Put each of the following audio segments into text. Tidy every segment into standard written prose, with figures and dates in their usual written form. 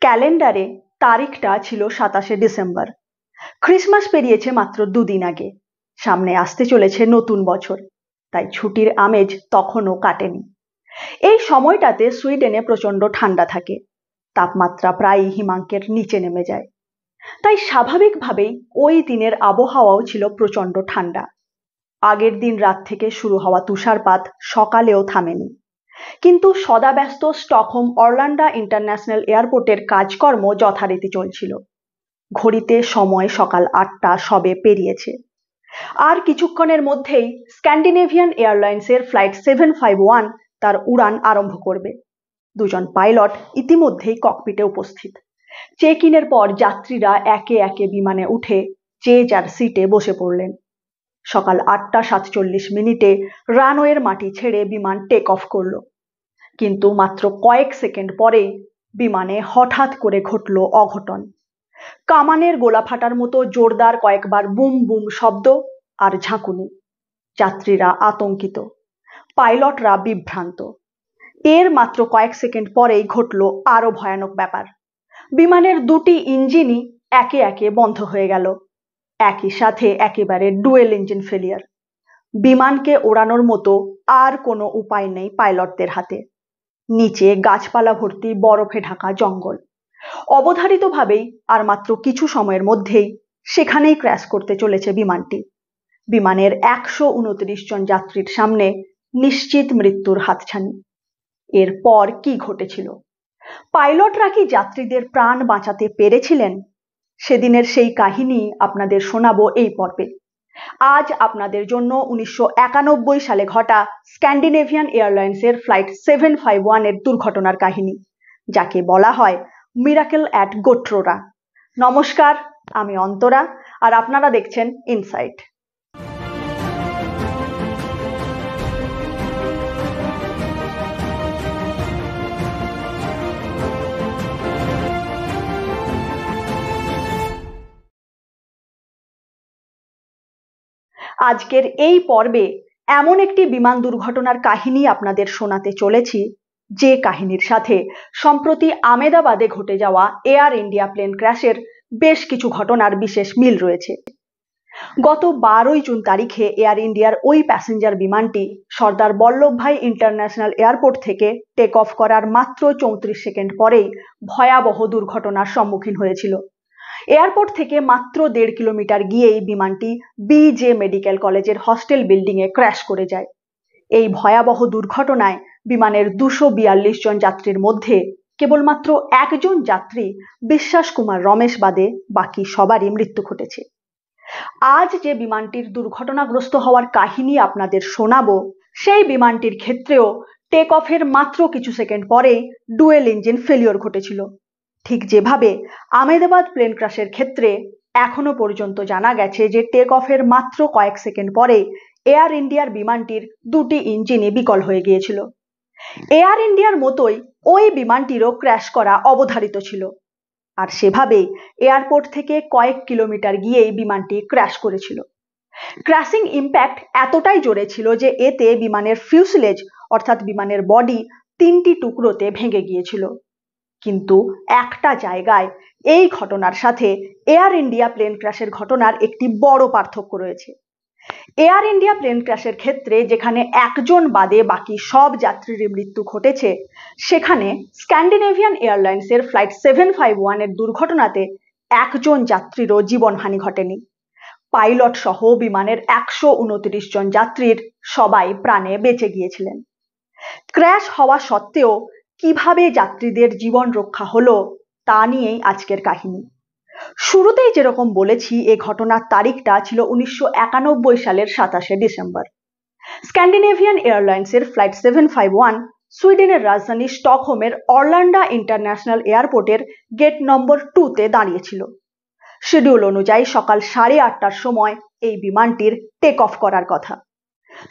ক্যালেন্ডারে তারিখটা ছিল 27শে ডিসেম্বর। ক্রিসমাস পেরিয়েছে মাত্র দুদিন আগে। সামনে আসতে চলেছে নতুন বছর, তাই ছুটির আমেজ তখনও কাটেনি। এই সময়টাতে সুইডেনে প্রচন্ড ঠান্ডা থাকে, তাপমাত্রা প্রায় হিমাঙ্কের নিচে নেমে যায়। তাই স্বাভাবিকভাবেই ওই দিনের আবহাওয়াও ছিল প্রচন্ড ঠান্ডা। আগের দিন রাত থেকে শুরু হওয়া তুষারপাত সকালেও থামেনি, কিন্তু সদাব্যস্ত স্টকহোম অরল্যান্ডা ইন্টারন্যাশনাল এয়ারপোর্টের কাজকর্ম যথারীতি চলছিল। ঘড়িতে সময় সকাল 8টা সবে পেরিয়েছে। আর কিছুক্ষণের মধ্যেই স্ক্যান্ডিনেভিয়ান এয়ারলাইন্সের ফ্লাইট 751 তার উড়ান আরম্ভ করবে। দুজন পাইলট ইতিমধ্যেই ককপিটে উপস্থিত। চেক ইনের পর যাত্রীরা একে একে বিমানে উঠে যে যার সিটে বসে পড়লেন। সকাল 8টা 47 রানওয়ের মাটি ছেড়ে বিমান টেক অফ করলো। কিন্তু মাত্র কয়েক সেকেন্ড পরেই বিমানে হঠাৎ করে ঘটল অঘটন। কামানের গোলা ফাটার মতো জোরদার কয়েকবার বুম বুম শব্দ আর ঝাঁকুনি। যাত্রীরা আতঙ্কিত, পাইলটরা বিভ্রান্ত। এর মাত্র কয়েক সেকেন্ড পরেই ঘটল আরো ভয়ানক ব্যাপার। বিমানের দুটি ইঞ্জিনই একে একে বন্ধ হয়ে গেল। একই সাথে একেবারে ডুয়েল ইঞ্জিন ফেলিয়ার। বিমানকে ওড়ানোর মতো আর কোনো উপায় নেই পাইলটদের হাতে। নিচে গাছপালা ভর্তি বরফে ঢাকা জঙ্গল। অবধারিতভাবেই আর মাত্র কিছু সময়ের মধ্যেই সেখানেই ক্র্যাশ করতে চলেছে বিমানটি। বিমানের 129 জন যাত্রীর সামনে নিশ্চিত মৃত্যুর হাতছানি। এরপর কি ঘটেছিল? পাইলটরা কি যাত্রীদের প্রাণ বাঁচাতে পেরেছিলেন? সেদিনের সেই কাহিনী আপনাদের শোনাবো এই পর্বে। আজ আপনাদের জন্য 1991 সালে ঘটা স্ক্যান্ডিনেভিয়ান এয়ারলাইন্সের ফ্লাইট 751 এর দুর্ঘটনার কাহিনী, যাকে বলা হয় মিরাকেল অ্যাট গোট্রোরা। নমস্কার, আমি অন্তরা, আর আপনারা দেখছেন ইনসাইট। আজকের এই পর্বে এমন একটি বিমান দুর্ঘটনার কাহিনী আপনাদের শোনাতে চলেছি, যে কাহিনীর সাথে সম্প্রতি আমেদাবাদে ঘটে যাওয়া এয়ার ইন্ডিয়া প্লেন ক্র্যাশের বেশ কিছু ঘটনার বিশেষ মিল রয়েছে। গত 12 জুন তারিখে এয়ার ইন্ডিয়ার ওই প্যাসেঞ্জার বিমানটি সর্দার বল্লভভাই ইন্টারন্যাশনাল এয়ারপোর্ট থেকে টেক অফ করার মাত্র 34 সেকেন্ড পরেই ভয়াবহ দুর্ঘটনার সম্মুখীন হয়েছিল। এয়ারপোর্ট থেকে মাত্র 1.5 কিলোমিটার গিয়েই বিমানটি BJ মেডিকেল কলেজের হস্টেল বিল্ডিংয়ে ক্র্যাশ করে যায়। এই ভয়াবহ দুর্ঘটনায় বিমানের 242 জন যাত্রীর মধ্যে কেবলমাত্র একজন যাত্রী বিশ্বাস কুমার রমেশ বাদে বাকি সবারই মৃত্যু ঘটেছে। আজ যে বিমানটির দুর্ঘটনাগ্রস্ত হওয়ার কাহিনী আপনাদের শোনাবো, সেই বিমানটির ক্ষেত্রেও টেক অফের মাত্র কিছু সেকেন্ড পরেই ডুয়েল ইঞ্জিন ফেলিওর ঘটেছিল। ঠিক যেভাবে আমেদাবাদ প্লেন ক্র্যাশের ক্ষেত্রে এখনো পর্যন্ত জানা গেছে যে টেক অফের মাত্র কয়েক সেকেন্ড পরে এয়ার ইন্ডিয়ার বিমানটির দুটি ইঞ্জিনই বিকল হয়ে গিয়েছিল। এয়ার ইন্ডিয়ার মতোই ওই বিমানটিরও ক্র্যাশ করা অবধারিত ছিল, আর সেভাবেই এয়ারপোর্ট থেকে কয়েক কিলোমিটার গিয়েই বিমানটি ক্র্যাশ করেছিল। ক্র্যাশিং ইম্প্যাক্ট এতটাই জোরে ছিল যে এতে বিমানের ফিউসেলেজ অর্থাৎ বিমানের বডি 3টি টুকরোতে ভেঙে গিয়েছিল। কিন্তু একটা জায়গায় এই ঘটনার সাথে এয়ার ইন্ডিয়া প্লেন ক্র্যাশের ঘটনার একটি বড় পার্থক্য রয়েছে। এয়ার ইন্ডিয়া প্লেন ক্র্যাশের ক্ষেত্রে যেখানে একজন বাদে বাকি সব যাত্রীর মৃত্যু ঘটেছে, সেখানে স্ক্যান্ডিনেভিয়ান এয়ারলাইন্সের ফ্লাইট 751 এর দুর্ঘটনাতে একজন যাত্রীরও জীবনহানি ঘটেনি। পাইলট সহ বিমানের 129 জন যাত্রীর সবাই প্রাণে বেঁচে গিয়েছিলেন। ক্র্যাশ হওয়া সত্ত্বেও কিভাবে যাত্রীদের জীবন রক্ষা হলো তা নিয়েই আজকের কাহিনী। শুরুতেই যেরকম বলেছি, এ ঘটনার তারিখটা ছিল 1991 সালের 27শে ডিসেম্বর। স্ক্যান্ডিনেভিয়ান এয়ারলাইন্সের ফ্লাইট 751 সুইডেনের রাজধানী স্টকহোমের অরল্যান্ডা ইন্টারন্যাশনাল এয়ারপোর্টের গেট নম্বর 2তে দাঁড়িয়েছিল। শিডিউল অনুযায়ী সকাল 8:30টার সময় এই বিমানটির টেক অফ করার কথা।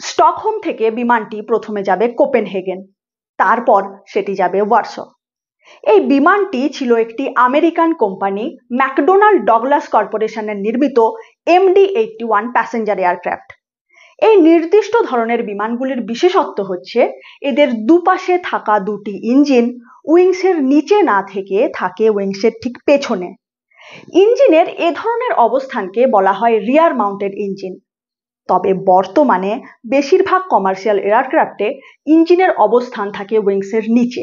স্টকহোম থেকে বিমানটি প্রথমে যাবে কোপেনহেগেন, তারপর সেটি যাবে ওয়ার্সো। এই বিমানটি ছিল একটি আমেরিকান কোম্পানি ম্যাকডোনাল্ড ডগলাস কর্পোরেশনের নির্মিত MD-81 প্যাসেঞ্জার এয়ারক্রাফট। এই নির্দিষ্ট ধরনের বিমানগুলির বিশেষত্ব হচ্ছে এদের দুপাশে থাকা দুটি ইঞ্জিন উইংসের নিচে না থেকে থাকে উইংসের ঠিক পেছনে। ইঞ্জিনের এ ধরনের অবস্থানকে বলা হয় রিয়ার মাউন্টেড ইঞ্জিন। তবে বর্তমানে বেশিরভাগ কমার্শিয়াল এয়ারক্রাফটে ইঞ্জিনের অবস্থান থাকে উইংসের নিচে।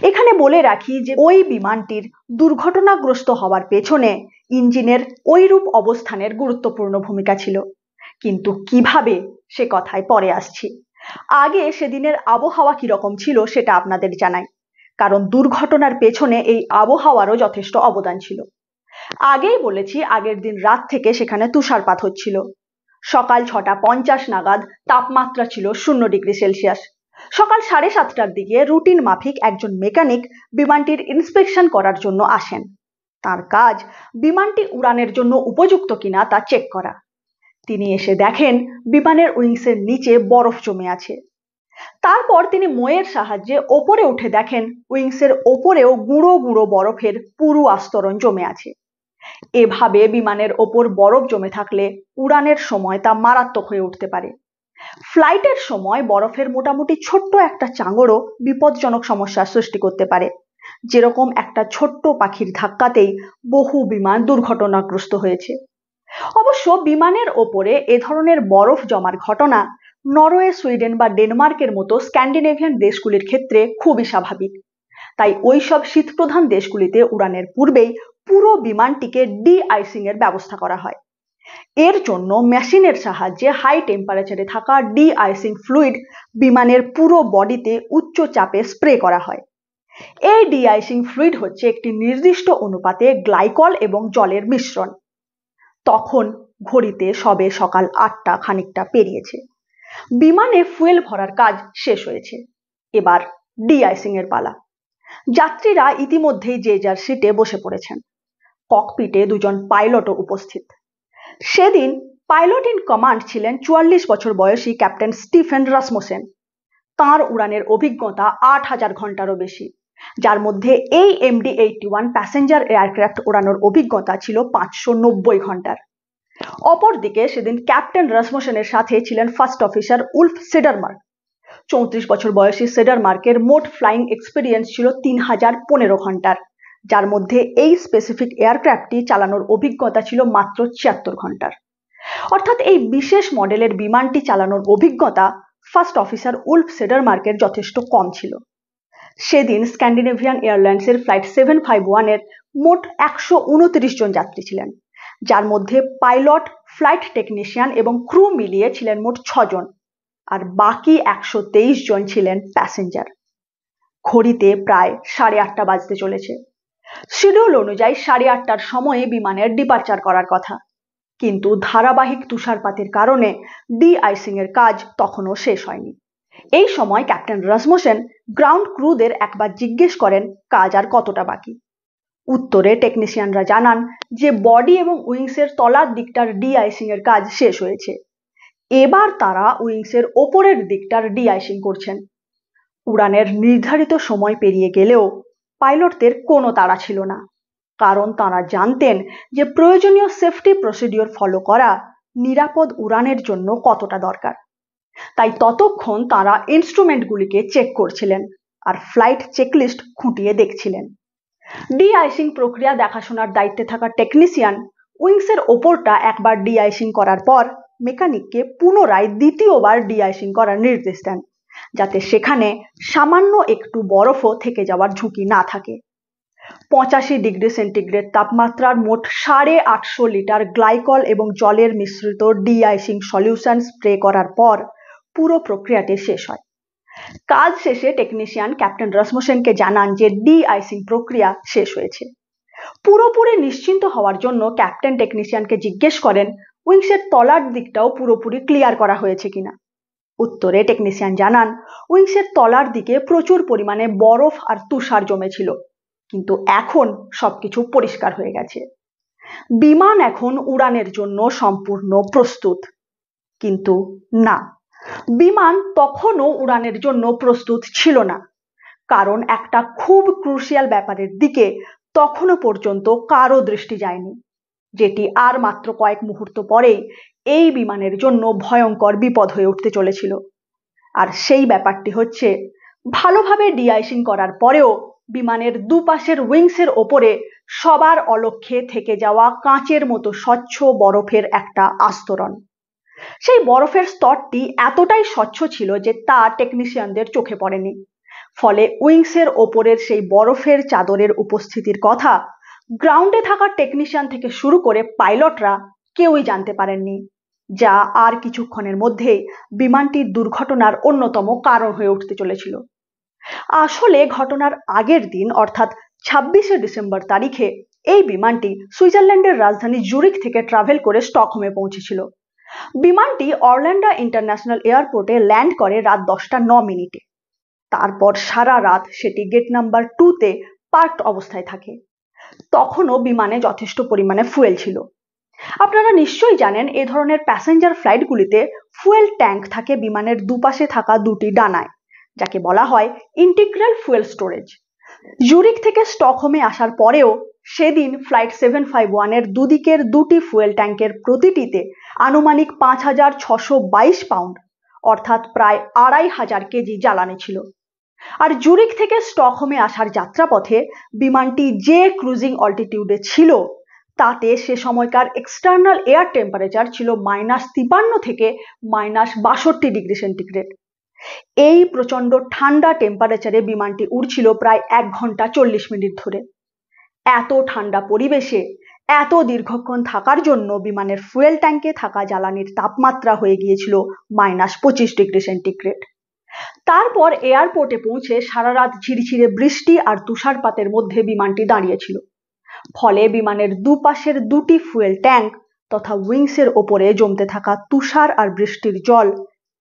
এখানে বলে রাখি যে ওই বিমানটির দুর্ঘটনাগ্রস্ত হওয়ার পেছনে ইঞ্জিনের ওইরূপ অবস্থানের গুরুত্বপূর্ণ ভূমিকা ছিল, কিন্তু কিভাবে সে কথায় পরে আসছি। আগে সেদিনের আবহাওয়া কিরকম ছিল সেটা আপনাদের জানাই, কারণ দুর্ঘটনার পেছনে এই আবহাওয়ারও যথেষ্ট অবদান ছিল। আগেই বলেছি আগের দিন রাত থেকে সেখানে তুষারপাত হচ্ছিল। সকাল 6:50 নাগাদ তাপমাত্রা ছিল 0 ডিগ্রি সেলসিয়াস। সকাল 7:30টার দিকে রুটিন মাফিক একজন মেকানিক বিমানটির ইন্সপেকশন করার জন্য আসেন। তার কাজ বিমানটি উড়ানের জন্য উপযুক্ত কিনা তা চেক করা। তিনি এসে দেখেন বিমানের উইংসের নিচে বরফ জমে আছে। তারপর তিনি মইয়ের সাহায্যে ওপরে উঠে দেখেন উইংসের ওপরেও গুঁড়ো গুঁড়ো বরফের পুরু আস্তরণ জমে আছে। এভাবে বিমানের ওপর বরফ জমে থাকলে উড়ানের সময় তা মারাত্মক হয়ে উঠতে পারে। ফ্লাইটের সময় বরফের মোটামুটি ছোট্ট একটা চাঙড়ও বিপজ্জনক সমস্যার সৃষ্টি করতে পারে, যেরকম একটা ছোট্ট পাখির ধাক্কাতেই বহু বিমান দুর্ঘটনাগ্রস্ত হয়েছে। অবশ্য বিমানের ওপরে এ ধরনের বরফ জমার ঘটনা নরওয়ে, সুইডেন বা ডেনমার্কের মতো স্ক্যান্ডিনেভিয়ান দেশগুলির ক্ষেত্রে খুবই স্বাভাবিক। তাই ওইসব শীতপ্রধান দেশগুলিতে উড়ানের পূর্বেই পুরো বিমানটিকে ডি আইসিং এর ব্যবস্থা করা হয়। এর জন্য মেশিনের সাহায্যে হাই টেম্পারেচারে থাকা ডি আইসিং ফ্লুইড বিমানের পুরো বডিতে উচ্চ চাপে স্প্রে করা হয়। এই ডি আইসিং ফ্লুইড হচ্ছে একটি নির্দিষ্ট অনুপাতে গ্লাইকল এবং জলের মিশ্রণ। তখন ঘড়িতে সবে সকাল 8টা খানিকটা পেরিয়েছে। বিমানে ফুয়েল ভরার কাজ শেষ হয়েছে। এবার ডি আইসিং এর পালা। যাত্রীরা ইতিমধ্যেই যে যার সিটে বসে পড়েছেন। ককপিটে দুজন পাইলটও উপস্থিত। সেদিন পাইলট ইন কমান্ড ছিলেন 44 বছর বয়সী ক্যাপ্টেন স্টিফেন রাসমুসেন। তাঁর উড়ানের অভিজ্ঞতা 8000 ঘন্টারও বেশি, যার মধ্যে এই MD-81 প্যাসেঞ্জার এয়ারক্রাফট ওড়ানোর অভিজ্ঞতা ছিল 590 ঘন্টার। অপরদিকে সেদিন ক্যাপ্টেন রাসমুসেনের সাথে ছিলেন ফার্স্ট অফিসার উলফ সেডারমার্ক। 34 বছর বয়সী সেডারমার্কের মোট ফ্লাইং এক্সপিরিয়েন্স ছিল 3015 ঘন্টার, যার মধ্যে এই স্পেসিফিক এয়ারক্রাফটটি চালানোর অভিজ্ঞতা ছিল মাত্র 76 ঘন্টার। অর্থাৎ এই বিশেষ মডেলের বিমানটি চালানোর অভিজ্ঞতা ফার্স্ট অফিসার উলফ সেডারমার্কের যথেষ্ট কম ছিল। সেদিন স্ক্যান্ডিনেভিয়ান এয়ারলাইন্সের ফ্লাইট 751 এর মোট 129 জন যাত্রী ছিলেন, যার মধ্যে পাইলট, ফ্লাইট টেকনিশিয়ান এবং ক্রু মিলিয়ে ছিলেন মোট 6 জন, আর বাকি 123 জন ছিলেন প্যাসেঞ্জার। ঘড়িতে প্রায় 8:30 বাজতে চলেছে। শিডিউল অনুযায়ী 8:30টার সময়ে বিমানের ডিপারচার করার কথা, কিন্তু ধারাবাহিক তুষারপাতের কারণে ডি আইসিং এর কাজ তখনও শেষ হয়নি। এই সময় ক্যাপ্টেন রাসমুসেন গ্রাউন্ড ক্রুদের একবার জিজ্ঞেস করেন কাজ আর কতটা বাকি। উত্তরে টেকনিশিয়ানরা জানান যে বডি এবং উইংসের তলার দিকটার ডি আইসিং এর কাজ শেষ হয়েছে। এবার তারা উইংসের ওপরের দিকটার ডি আইসিং করছেন। উড়ানের নির্ধারিত সময় পেরিয়ে গেলেও পাইলটদের কোনো তাড়া ছিল না, কারণ তারা জানতেন যে প্রয়োজনীয় সেফটি প্রসিডিওর ফলো করা নিরাপদ উড়ানের জন্য কতটা দরকার। তাই ততক্ষণ তারা ইনস্ট্রুমেন্টগুলিকে চেক করছিলেন আর ফ্লাইট চেকলিস্ট খুঁটিয়ে দেখছিলেন। ডি আইসিং প্রক্রিয়া দেখাশোনার দায়িত্বে থাকা টেকনিশিয়ান উইংসের ওপরটা একবার ডি আইসিং করার পর মেকানিককে পুনরায় দ্বিতীয়বার ডি আইসিং করার নির্দেশ দেন, যাতে সেখানে সামান্য একটু বরফও থেকে যাওয়ার ঝুঁকি না থাকে। 85 ডিগ্রি সেন্টিগ্রেড তাপমাত্রার মোট 850 লিটার গ্লাইকল এবং জলের মিশ্রিত ডি আইসিং সলিউশন স্প্রে করার পর পুরো প্রক্রিয়াটি শেষ হয়। কাজ শেষে টেকনিশিয়ান ক্যাপ্টেন রাসমুসেনকে জানান যে ডি আইসিং প্রক্রিয়া শেষ হয়েছে। পুরোপুরি নিশ্চিন্ত হওয়ার জন্য ক্যাপ্টেন টেকনিশিয়ানকে জিজ্ঞেস করেন উইংসের তলার দিকটাও পুরোপুরি ক্লিয়ার করা হয়েছে কিনা। উত্তরে টেকনিশিয়ান জানান উইংসের তলার দিকে প্রচুর পরিমাণে বরফ আর তুষার জমেছিল, কিন্তু এখন সবকিছু পরিষ্কার হয়ে গেছে। বিমান এখন উড়ানের জন্য সম্পূর্ণ প্রস্তুত। কিন্তু না, বিমান তখনও উড়ানের জন্য প্রস্তুত ছিল না, কারণ একটা খুব ক্রুশিয়াল ব্যাপারের দিকে তখনও পর্যন্ত কারো দৃষ্টি যায়নি, যেটি আর মাত্র কয়েক মুহূর্ত পরেই এই বিমানের জন্য ভয়ঙ্কর বিপদ হয়ে উঠতে চলেছিল। আর সেই ব্যাপারটি হচ্ছে, ভালোভাবে ডিআইসিং করার পরেও বিমানের দুপাশের উইংসের ওপরে সবার অলক্ষ্যে থেকে যাওয়া কাঁচের মতো স্বচ্ছ বরফের একটা আস্তরণ। সেই বরফের স্তরটি এতটাই স্বচ্ছ ছিল যে তা টেকনিশিয়ানদের চোখে পড়েনি। ফলে উইংসের ওপরের সেই বরফের চাদরের উপস্থিতির কথা গ্রাউন্ডে থাকা টেকনিশিয়ান থেকে শুরু করে পাইলটরা কেউই জানতে পারেননি, যা আর কিছুক্ষণের মধ্যেই বিমানটির দুর্ঘটনার অন্যতম কারণ হয়ে উঠতে চলেছিল। আসলে ঘটনার আগের দিন অর্থাৎ 26শে ডিসেম্বর তারিখে এই বিমানটি সুইজারল্যান্ডের রাজধানী জুরিখ থেকে ট্রাভেল করে স্টকহোমে পৌঁছেছিল। বিমানটি অরল্যান্ডো ইন্টারন্যাশনাল এয়ারপোর্টে ল্যান্ড করে রাত 10টা 9 মিনিটে। তারপর সারা রাত সেটি গেট নাম্বার 2তে পার্কড অবস্থায় থাকে। তখনও বিমানে যথেষ্ট পরিমাণে ফুয়েল ছিল। আপনারা নিশ্চয়ই জানেন, এ ধরনের প্যাসেঞ্জার ফ্লাইটগুলিতে ফুয়েল ট্যাঙ্ক থাকে বিমানের দুপাশে থাকা দুটি ডানায়, যাকে বলা হয় ইন্টিগ্রাল ফুয়েল স্টোরেজ। জুরিখ থেকে স্টকহোমে আসার পরেও সেদিন ফ্লাইট 751-এর দুদিকের দুটি ফুয়েল ট্যাঙ্কের প্রতিটিতে আনুমানিক 5622 পাউন্ড অর্থাৎ প্রায় 2500 কেজি জ্বালানি ছিল। আর জুরিখ থেকে স্টকহোমে আসার যাত্রাপথে বিমানটি যে ক্রুজিং অল্টিটিউডে ছিল তাতে সে সময়কার এক্সটার্নাল এয়ার টেম্পারেচার ছিল -53 থেকে -62 ডিগ্রি সেন্টিগ্রেড। এই প্রচন্ড ঠান্ডা টেম্পারেচারে বিমানটি উড়ছিল প্রায় 1 ঘন্টা 40 মিনিট ধরে। এত ঠান্ডা পরিবেশে এত দীর্ঘক্ষণ থাকার জন্য বিমানের ফুয়েল ট্যাঙ্কে থাকা জ্বালানির তাপমাত্রা হয়ে গিয়েছিল -25 ডিগ্রি সেন্টিগ্রেড। তারপর এয়ারপোর্টে পৌঁছে সারা রাত ঝিরঝিরে বৃষ্টি আর তুষারপাতের মধ্যে বিমানটি দাঁড়িয়েছিল। ফলে বিমানের দুপাশের দুটি ফুয়েল ট্যাঙ্ক তথা উইংসের ওপরে জমতে থাকা তুষার আর বৃষ্টির জল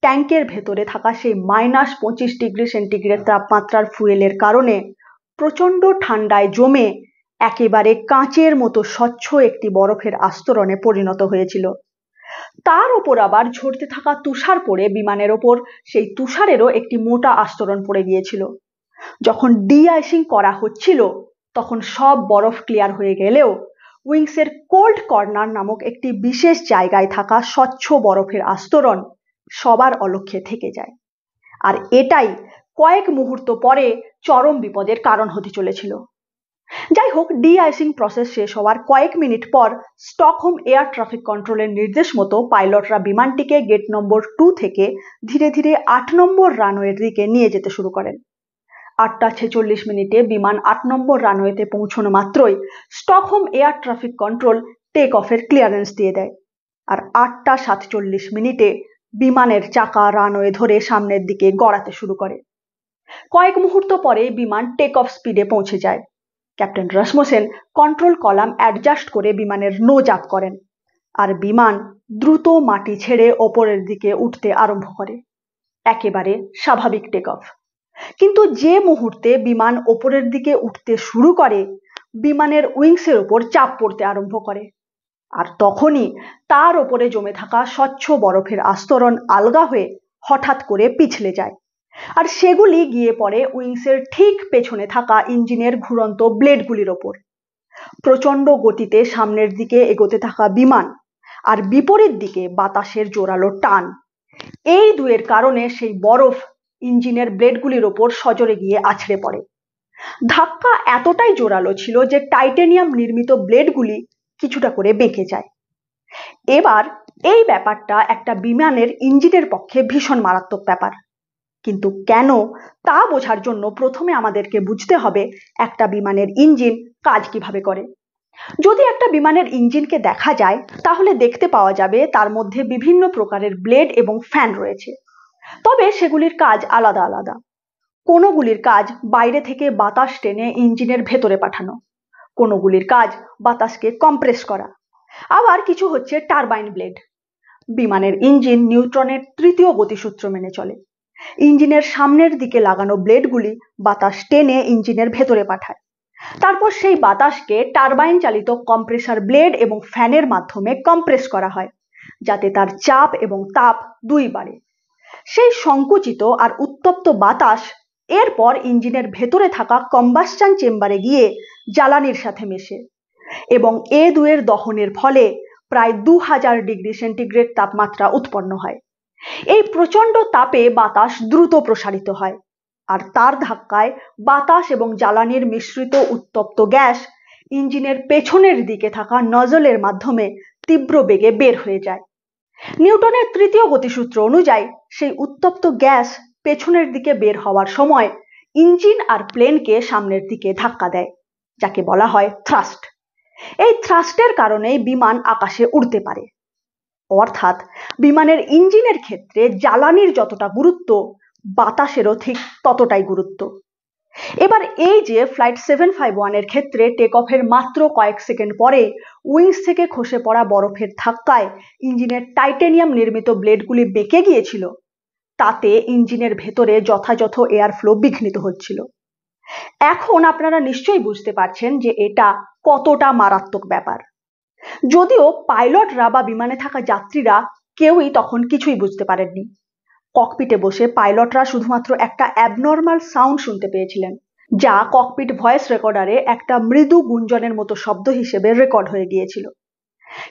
ট্যাঙ্কের ভেতরে থাকা সেই -25 ডিগ্রি সেন্টিগ্রেড তাপমাত্রার ফুয়েলের কারণে প্রচন্ড ঠান্ডায় জমে একেবারে কাঁচের মতো স্বচ্ছ একটি বরফের আস্তরণে পরিণত হয়েছিল। তার ওপর আবার ঝরতে থাকা তুষার পড়ে বিমানের ওপর সেই তুষারেরও একটি মোটা আস্তরণ পড়ে গিয়েছিল। যখন ডিআইসিং করা হচ্ছিল তখন সব বরফ ক্লিয়ার হয়ে গেলেও উইংসের কোল্ড কর্নার নামক একটি বিশেষ জায়গায় থাকা স্বচ্ছ বরফের আস্তরণ সবার অলক্ষ্যে থেকে যায়। আর এটাই কয়েক মুহূর্ত পরে চরম বিপদের কারণ হতে চলেছিল। যাই হোক, ডিআইসিং প্রসেস শেষ হওয়ার কয়েক মিনিট পর স্টকহোম এয়ার ট্রাফিক কন্ট্রোলের নির্দেশ মতো পাইলটরা বিমানটিকে গেট নম্বর 2 থেকে ধীরে ধীরে 8 নম্বর রানওয়ের দিকে নিয়ে যেতে শুরু করেন। 8টা 46 মিনিটে বিমান 8 নম্বর রানওয়েতে পৌঁছানো মাত্রই Stockholm air traffic control take অফের ক্লিয়ারেন্স দিয়ে দেয়। আর 8টা 47 মিনিটে বিমানের চাকা রানওয়ে ধরে সামনের দিকে গড়াতে শুরু করে। কয়েক মুহূর্ত পরে বিমান টেক অফ স্পিডে পৌঁছে যায়। Captain Rasmussen control column adjust করে বিমানের নোজ আপ করেন আর বিমান দ্রুত মাটি ছেড়ে ওপরের দিকে উঠতে আরম্ভ করে। একেবারে স্বাভাবিক টেক অফ। কিন্তু যে মুহূর্তে বিমান ওপরের দিকে উঠতে শুরু করে বিমানের উইংসের ওপর চাপ পড়তে আরম্ভ করে। আর তখনই তার ওপরে জমে থাকা স্বচ্ছ বরফের আস্তরণ আলগা হয়ে হঠাৎ করে পিছলে যায়। আর সেগুলি গিয়ে পড়ে উইংসের ঠিক পেছনে থাকা ইঞ্জিনের ঘুরন্ত ব্লেডগুলির ওপর। প্রচন্ড গতিতে সামনের দিকে এগোতে থাকা বিমান আর বিপরীত দিকে বাতাসের জোরালো টান, এই দুয়ের কারণে সেই বরফ ইঞ্জিনের ব্লেডগুলির ওপর সজোরে গিয়ে আছড়ে পড়ে। ধাক্কা এতটাই জোরালো ছিল যে টাইটেনিয়াম নির্মিত ব্লেডগুলি কিছুটা করে বেঁকে যায়। এবার এই ব্যাপারটা একটা বিমানের ইঞ্জিনের পক্ষে ভীষণ মারাত্মক ব্যাপার। কিন্তু কেন তা বোঝার জন্য প্রথমে আমাদেরকে বুঝতে হবে একটা বিমানের ইঞ্জিন কাজ কিভাবে করে। যদি একটা বিমানের ইঞ্জিনকে দেখা যায় তাহলে দেখতে পাওয়া যাবে তার মধ্যে বিভিন্ন প্রকারের ব্লেড এবং ফ্যান রয়েছে। তবে সেগুলির কাজ আলাদা আলাদা। কোনোগুলির কাজ বাইরে থেকে বাতাস টেনে ইঞ্জিনের ভেতরে পাঠানো, কোনোগুলির কাজ বাতাসকে কম্প্রেস করা, আবার কিছু হচ্ছে টারবাইন ব্লেড। বিমানের ইঞ্জিন নিউটনের তৃতীয় গতিসূত্র মেনে চলে। ইঞ্জিনের সামনের দিকে লাগানো ব্লেডগুলি বাতাস টেনে ইঞ্জিনের ভেতরে পাঠায়। তারপর সেই বাতাসকে টারবাইন চালিত কম্প্রেসার ব্লেড এবং ফ্যানের মাধ্যমে কম্প্রেস করা হয়, যাতে তার চাপ এবং তাপ দুই বাড়ে। সেই সংকুচিত আর উত্তপ্ত বাতাস এরপর ইঞ্জিনের ভেতরে থাকা কম্বাসশন চেম্বারে গিয়ে জ্বালানির সাথে মেশে এবং এ দুয়ের দহনের ফলে প্রায় 2000 ডিগ্রি সেন্টিগ্রেড তাপমাত্রা উৎপন্ন হয়। এই প্রচণ্ড তাপে বাতাস দ্রুত প্রসারিত হয়, আর তার ধাক্কায় বাতাস এবং জ্বালানির মিশ্রিত উত্তপ্ত গ্যাস ইঞ্জিনের পেছনের দিকে থাকা নজলের মাধ্যমে তীব্র বেগে বের হয়ে যায়। নিউটনের তৃতীয় গতিসূত্র অনুযায়ী সেই উত্তপ্ত গ্যাস পেছনের দিকে বের হওয়ার সময় ইঞ্জিন আর প্লেনকে সামনের দিকে ধাক্কা দেয়, যাকে বলা হয় থ্রাস্ট। এই থ্রাস্টের কারণেই বিমান আকাশে উড়তে পারে। অর্থাৎ বিমানের ইঞ্জিনের ক্ষেত্রে জ্বালানির যতটা গুরুত্ব, বাতাসেরও ঠিক ততটাই গুরুত্ব। এবার এই যে ফ্লাইট 751 এর ক্ষেত্রে টেক অফের মাত্র কয়েক সেকেন্ড পরে উইংস থেকে খসে পড়া বরফের ধাক্কায় ইঞ্জিনের টাইটেনিয়াম নির্মিত ব্লেডগুলি বেঁকে গিয়েছিল, তাতে ইঞ্জিনের ভেতরে যথাযথ এয়ার ফ্লো বিঘ্নিত হচ্ছিল। এখন আপনারা নিশ্চয়ই বুঝতে পারছেন যে এটা কতটা মারাত্মক ব্যাপার। যদিও পাইলটরা বা বিমানে থাকা যাত্রীরা কেউই তখন কিছুই বুঝতে পারেননি। ককপিটে বসে পাইলটরা শুধুমাত্র একটা অ্যাবনর্মাল সাউন্ড শুনতে পেয়েছিলেন, যা ককপিট ভয়েস রেকর্ডারে একটা মৃদু গুঞ্জনের মতো শব্দ হিসেবে রেকর্ড হয়ে গিয়েছিল।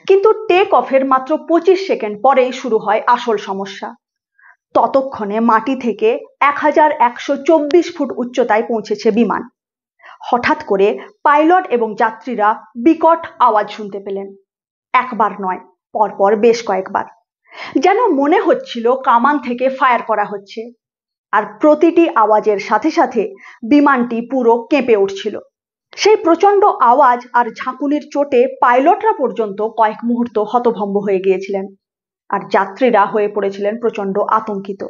কিন্তু টেক অফের মাত্র 25 সেকেন্ড পরেই শুরু হয় আসল সমস্যা। ততক্ষণে মাটি থেকে 1124 ফুট উচ্চতায় পৌঁছেছে বিমান। হঠাৎ করে পাইলট এবং যাত্রীরা বিকট আওয়াজ শুনতে পেলেন। একবার নয়, পরপর বেশ কয়েকবার। যেন মনে হচ্ছিল কামান থেকে ফায়ার করা হচ্ছে, আর প্রতিটি আওয়াজের সাথে সাথে বিমানটি পুরো কেঁপে উঠছিল। সেই প্রচণ্ড আওয়াজ আর ঝাঁকুনির চোটে পাইলটরা পর্যন্ত কয়েক মুহূর্ত হতভম্ব হয়ে গিয়েছিলেন, আর যাত্রীরা হয়ে পড়েছিলেন প্রচণ্ড আতঙ্কিত।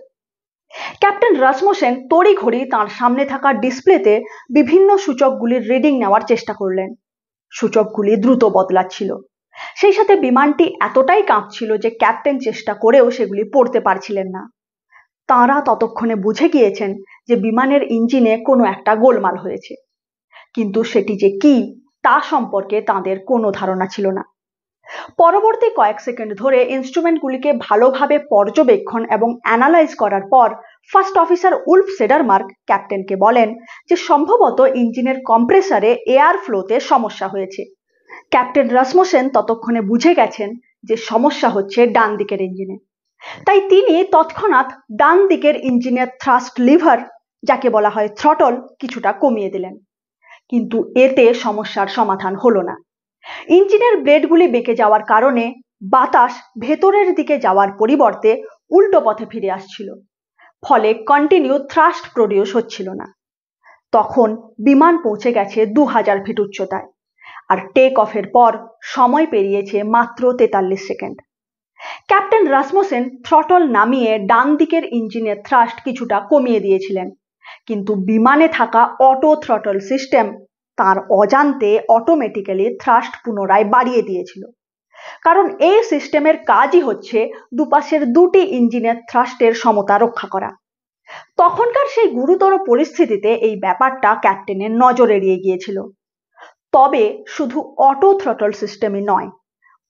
ক্যাপ্টেন রাসমুসেন তড়িঘড়ি তাঁর সামনে থাকা ডিসপ্লেতে বিভিন্ন সূচকগুলির রিডিং নেওয়ার চেষ্টা করলেন। সূচকগুলি দ্রুত বদলাচ্ছিল। সেই সাথে বিমানটি এতটাই কাঁপছিল যে ক্যাপ্টেন চেষ্টা করেও সেগুলি পড়তে পারছিলেন না। তাঁরা ততক্ষণে বুঝে গিয়েছেন যে বিমানের ইঞ্জিনে কোনো একটা গোলমাল হয়েছে, কিন্তু সেটি যে কি তা সম্পর্কে তাঁদের কোনো ধারণা ছিল না। পরবর্তী কয়েক সেকেন্ড ধরে ইনস্ট্রুমেন্টগুলিকে ভালোভাবে পর্যবেক্ষণ এবং অ্যানালাইজ করার পর ফার্স্ট অফিসার উলফ সেডারমার্ক ক্যাপ্টেনকে বলেন যে সম্ভবত ইঞ্জিনের কম্প্রেসারে এয়ার ফ্লোতে সমস্যা হয়েছে। ক্যাপ্টেন রাসমুসেন ততক্ষণে বুঝে গেছেন যে সমস্যা হচ্ছে ডান দিকের ইঞ্জিনে। তাই তিনি তৎক্ষণাৎ ডান দিকের ইঞ্জিনের থ্রাস্ট লিভার, যাকে বলা হয় থ্রটল, কিছুটা কমিয়ে দিলেন। কিন্তু এতে সমস্যার সমাধান হলো না। ইঞ্জিনের ব্লেডগুলি বেঁকে যাওয়ার কারণে বাতাস ভেতরের দিকে যাওয়ার পরিবর্তে উল্টো পথে ফিরে আসছিল, ফলে কন্টিনিউ থ্রাস্ট প্রডিউস হচ্ছিল না। তখন বিমান পৌঁছে গেছে 2000 ফিট উচ্চতায়, আর টেক অফের পর সময় পেরিয়েছে মাত্র 43 সেকেন্ড। ক্যাপ্টেন রাসমুসেন থ্রটল নামিয়ে ডান দিকের ইঞ্জিনের থ্রাস্ট কিছুটা কমিয়ে দিয়েছিলেন, কিন্তু বিমানে থাকা অটো থ্রটল সিস্টেম তার অজান্তে অটোমেটিক্যালি থ্রাস্ট পুনরায় বাড়িয়ে দিয়েছিল। কারণ এই সিস্টেমের কাজই হচ্ছে দুপাশের দুটি ইঞ্জিনের থ্রাস্টের সমতা রক্ষা করা। তখনকার সেই গুরুতর পরিস্থিতিতে এই ব্যাপারটা ক্যাপ্টেনের নজর এড়িয়ে গিয়েছিল। তবে শুধু অটো থ্রটল সিস্টেমই নয়,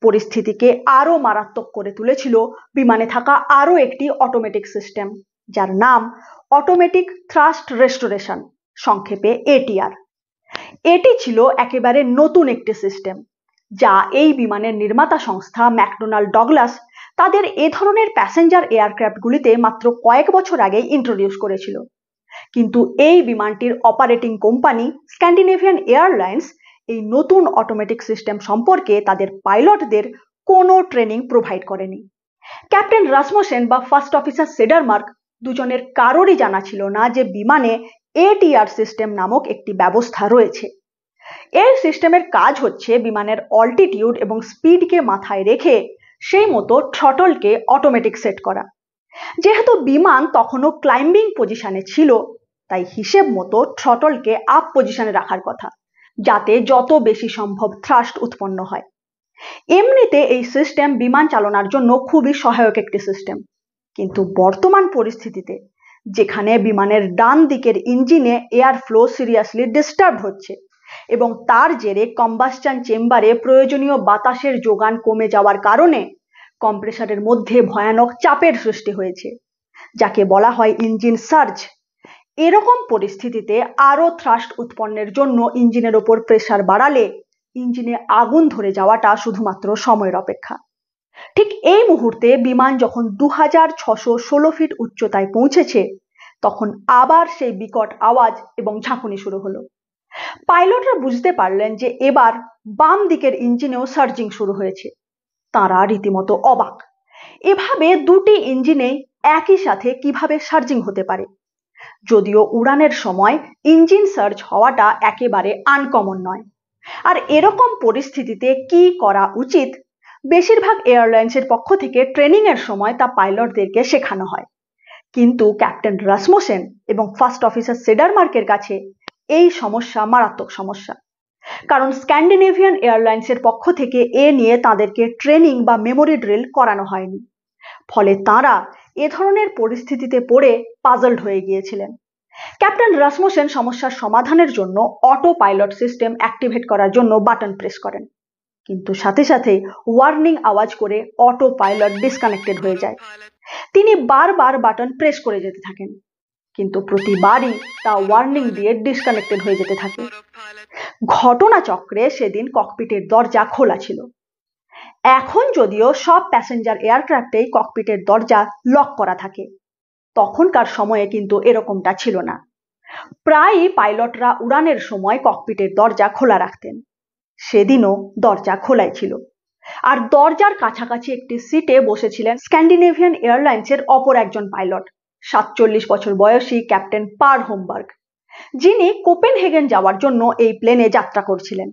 পরিস্থিতিকে আরও মারাত্মক করে তুলেছিল বিমানে থাকা আরও একটি অটোমেটিক সিস্টেম, যার নাম অটোমেটিক থ্রাস্ট রেস্টোরেশন, সংক্ষেপে এটিআর। এটি ছিল একেবারে নতুন একটি সিস্টেম, যা এই বিমানের নির্মাতা সংস্থা ম্যাকডোনাল্ড ডগলাস তাদের এ ধরনের প্যাসেঞ্জার এয়ারক্রাফটগুলিতে মাত্র কয়েক বছর আগেই ইন্ট্রোডিউস করেছিল। কিন্তু এই বিমানটির অপারেটিং কোম্পানি স্ক্যান্ডিনেভিয়ান এয়ারলাইন্স এই নতুন অটোমেটিক সিস্টেম সম্পর্কে তাদের পাইলটদের কোনো ট্রেনিং প্রোভাইড করেনি। ক্যাপ্টেন রাসমুসেন বা ফার্স্ট অফিসার সেডারমার্ক দুজনের কারোরই জানা ছিল না যে বিমানে এটিআর সিস্টেম নামক একটি ব্যবস্থা রয়েছে। এই সিস্টেমের কাজ হচ্ছে বিমানের অল্টিটিউড এবং স্পিডকে মাথায় রেখে সেই মতো থ্রটলকে অটোমেটিক সেট করা। যেহেতু বিমান তখনও ক্লাইম্বিং পজিশনে ছিল, তাই হিসেব মতো থ্রটলকে আপ পজিশনে রাখার কথা, যাতে যত বেশি সম্ভব থ্রাস্ট উৎপন্ন হয়। এমনিতে এই সিস্টেম বিমান চালানোর জন্য খুবই সহায়ক একটি সিস্টেম, কিন্তু বর্তমান পরিস্থিতিতে যেখানে বিমানের ডান দিকের ইঞ্জিনে এয়ার ফ্লো সিরিয়াসলি ডিস্টার্ব হচ্ছে এবং তার জেরে কম্বাসশন চেম্বারে প্রয়োজনীয় বাতাসের যোগান কমে যাওয়ার কারণে কম্প্রেসারের মধ্যে ভয়ানক চাপের সৃষ্টি হয়েছে, যাকে বলা হয় ইঞ্জিন সার্জ। এরকম পরিস্থিতিতে আরও থ্রাস্ট উৎপন্নের জন্য ইঞ্জিনের ওপর প্রেসার বাড়ালে ইঞ্জিনে আগুন ধরে যাওয়াটা শুধুমাত্র সময়ের অপেক্ষা। ঠিক এই মুহূর্তে বিমান যখন 2616 ফিট উচ্চতায় পৌঁছেছে, তখন আবার সেই বিকট আওয়াজ এবং ঝাঁকুনি শুরু হলো। পাইলটরা বুঝতে পারলেন যে এবার বাম দিকের ইঞ্জিনেও সার্জিং শুরু হয়েছে। তারা রীতিমতো অবাক, এভাবে দুটি ইঞ্জিনেই একই সাথে কিভাবে সার্জিং হতে পারে। যদিও উড়ানের সময় ইঞ্জিন সার্জ হওয়াটা একেবারে আনকমন নয়। আর এরকম পরিস্থিতিতে কি করা উচিত, বেশিরভাগ এয়ারলাইন্সের পক্ষ থেকে ট্রেনিং এর সময় তা পাইলটদেরকে শেখানো হয়। কিন্তু ক্যাপ্টেন রাসমুসেন এবং ফার্স্ট অফিসার সেডারমার্কের কাছে এই সমস্যা মারাত্মক সমস্যা, কারণ স্ক্যান্ডিনেভিয়ান এয়ারলাইন্সের পক্ষ থেকে এ নিয়ে তাদেরকে ট্রেনিং বা মেমোরি ড্রিল করানো হয়নি। ফলে তাঁরা এ ধরনের পরিস্থিতিতে পড়ে পাজলড হয়ে গিয়েছিলেন। ক্যাপ্টেন রাসমুসেন সমস্যার সমাধানের জন্য অটো পাইলট সিস্টেম অ্যাক্টিভেট করার জন্য বাটন প্রেস করেন, কিন্তু সাথে সাথে ওয়ার্নিং আওয়াজ করে অটো পাইলট ডিসকানেক্টেড হয়ে যায়। তিনি বারবার বাটন প্রেস করে যেতে থাকেন, কিন্তু প্রতিবারই তা ওয়ার্নিং দিয়ে ডিসকানেক্টেড হয়ে যেতে থাকে। ঘটনাচক্রে সেদিন ককপিটের দরজা খোলা ছিল। এখন যদিও সব প্যাসেঞ্জার এয়ারক্রাফটেই ককপিটের দরজা লক করা থাকে, তখনকার সময়ে কিন্তু এরকমটা ছিল না। প্রায়ই পাইলটরা উড়ানের সময় ককপিটের দরজা খোলা রাখতেন। সেদিনও দরজা খোলাই ছিল, আর দরজার কাছাকাছি একটি সিটে বসেছিলেন স্ক্যান্ডিনেভিয়ান এয়ারলাইন্সের অপর একজন পাইলট, 47 বছর বয়সী ক্যাপ্টেন পার হোমবার্গ, যিনি কোপেনহেগেন যাওয়ার জন্য এই প্লেনে যাত্রা করছিলেন।